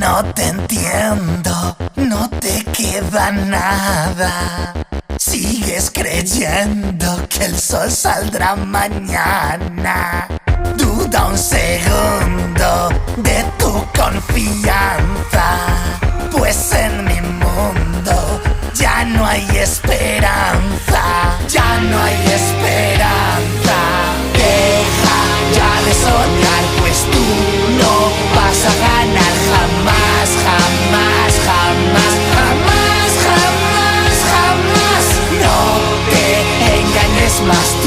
No te entiendo, no te queda nada. Sigues creyendo que el sol saldrá mañana. Duda un segundo de tu confianza, pues en mi mundo ya no hay esperanza. Ya no hay esperanza. Deja ya de soñar, pues tú no vas a ganar jamás, jamás, jamás, jamás, jamás, jamás. No te engañes más.